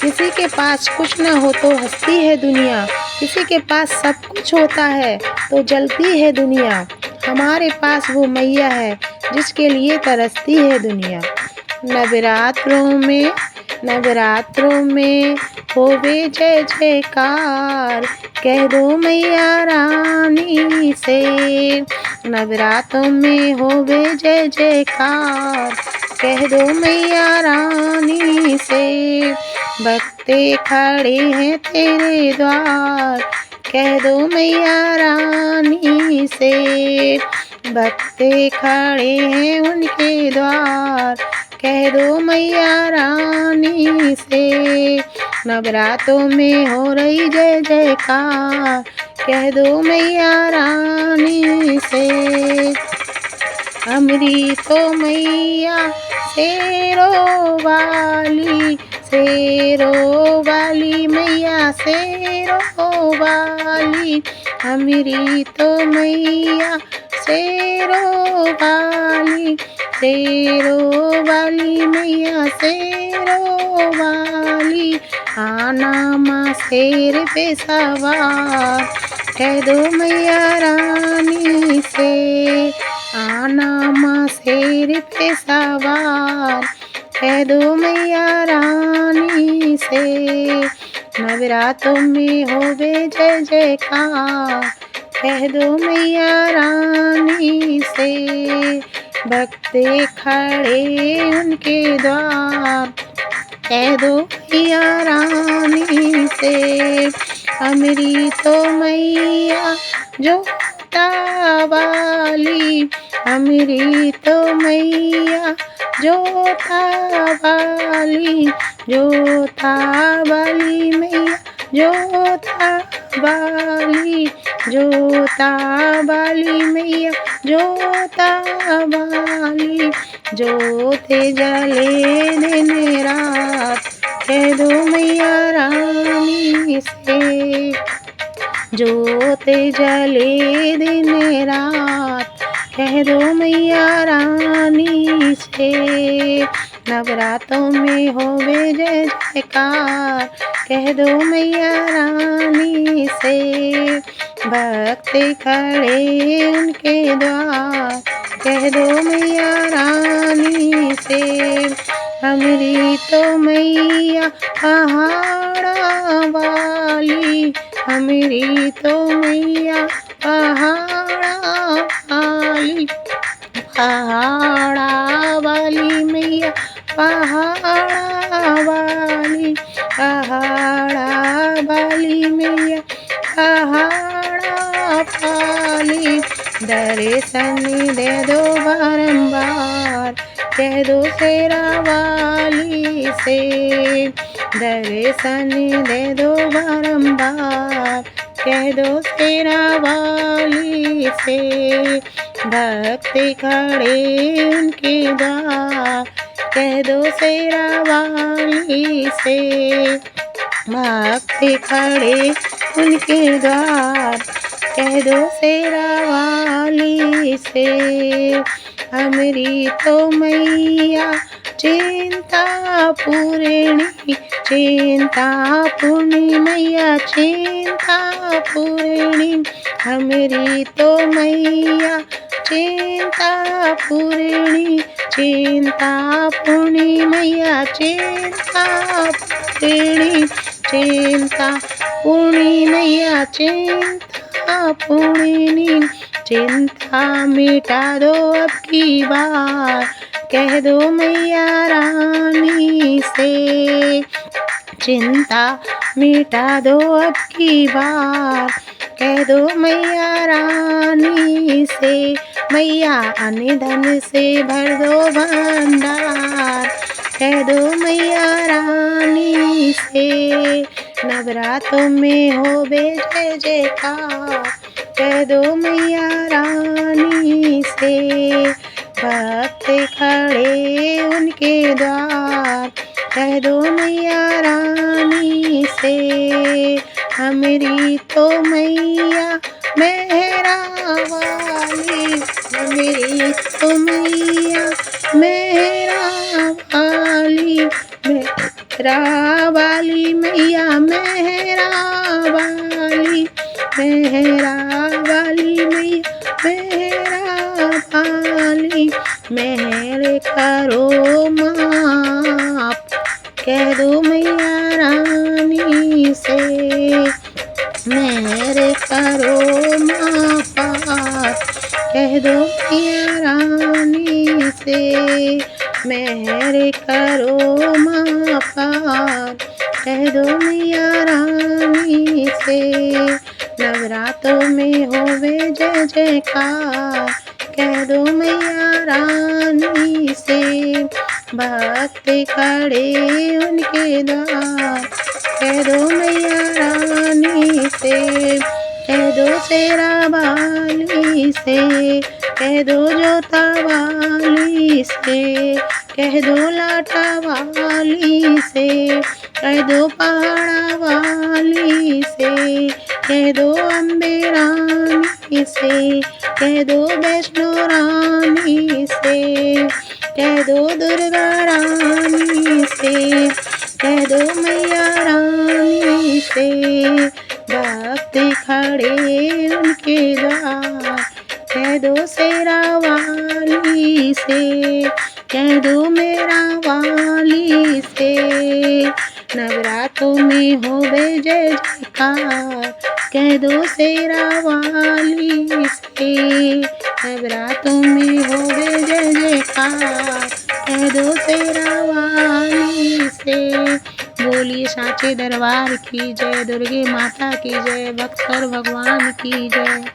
किसी के पास कुछ न हो तो हंसती है दुनिया, किसी के पास सब कुछ होता है तो जलती है दुनिया। हमारे पास वो मैया है जिसके लिए तरसती है दुनिया। नवरात्रों में होवे जय जयकार, कह दो मैया रानी से। नवरात्रों में होवे जय जयकार, कह दो मैया रानी से। भक्ते खड़े हैं तेरे द्वार, कह दो मैया रानी से। भक्ते खड़े हैं उनके द्वार, कह दो मैया रानी से। नवरात्रों में हो रही जय जयकार, कह दो मैया रानी से। हमरी तो मैया शेरों वाली मैया शेरों वाली। हमरी तो मैया शेरों वाली मैया शेरों वाली। आना माँ शेर पे सवार, कह दो मैया रानी से। आना माँ शेर पे सवार, कह दो मैया रानी से। नवरात्रों में होवे जय जयकार, कह दो मैया रानी से। भक्ते खड़े उनके द्वार, कह दो मैया रानी से। हमरी तो मैया जोता वाली, हमरी तो मैया जोता वाली मैया जोता वाली मैया जोता वाली। जोते जले दिन रात, कह दो मैया रानी से। जोते जले दिन रात, कह दो मैया रानी से। नवरात्रों में होवे जय जयकार, कह दो मैया रानी से। भक्ति खड़े उनके द्वार, कह दो मैया रानी से। हमरी तो मैया पहाड़ा वाली, हमरी तो मैया पहाड़ा वाली मैया पहाड़ा वाली मैया पहाड़ा वाली। दर्शन दे दो बारंबार, कह दो शेरा वाली से। दर्शन दे दो बारंबार, कह दो शेरा वाली से। भक्ति खड़े उनके द्वार, कह दो शेरा वाली से। भक्ति खड़े उनके द्वार, कह दो शेरा वाली से। हमरी तो मैया चिंतापूर्णी मैया चिंतापूर्णी। हमरी तो मैया चिंतापूर्णी मैया चिंतापूर्णी मैया चिंतापूर्णी। चिंता मिटा दो अब की बार, कह दो मैया रानी से। चिंता मिटा दो अब की बार, कह दो मैया रानी से। मैया अन्न धन से भर दो भंडार, कह दो मैया रानी से। नवरात्रों में होवे जय जयकार, कह दो मैया रानी से। भक्त खड़े उनके द्वार, कह दो मैया रानी से। हमरी तो मैया मेहरा वाली, हमरी तो मैया मेहरा वाली। वाली मैया मेहरा वाली मैया मेहरा वाली मेहर करो माप कह दो मैया रानी से मेहर करो मापात कह दो मैया रानी से मेहर करो मापात कह दो मैया रानी से नवरातों में होवे जय जयकार कह दो मैया रानी से भक्त खड़े उनके द्वार कह दो मैया रानी से कह दो शेरा वाली से कह दो जोता वाली से कह दो लाटा वाली से कह दो पहाड़ा वाली से कह दो अम्बे रानी से कह दो वैष्णो रानी से कह दो दुर्गा रानी से कह दो मैया रानी से भक्त खड़े उनके द्वार कह दो शेरा वाली से कह दो मेरा वाली से नवरातों में होवे जय जयकार कह दो शेरा वाली से नवरातों में होवे जय जयकार कह दो शेरा वाली से बोलिए सांचे दरबार की जय दुर्गे माता की जय बक्सर भगवान की जय।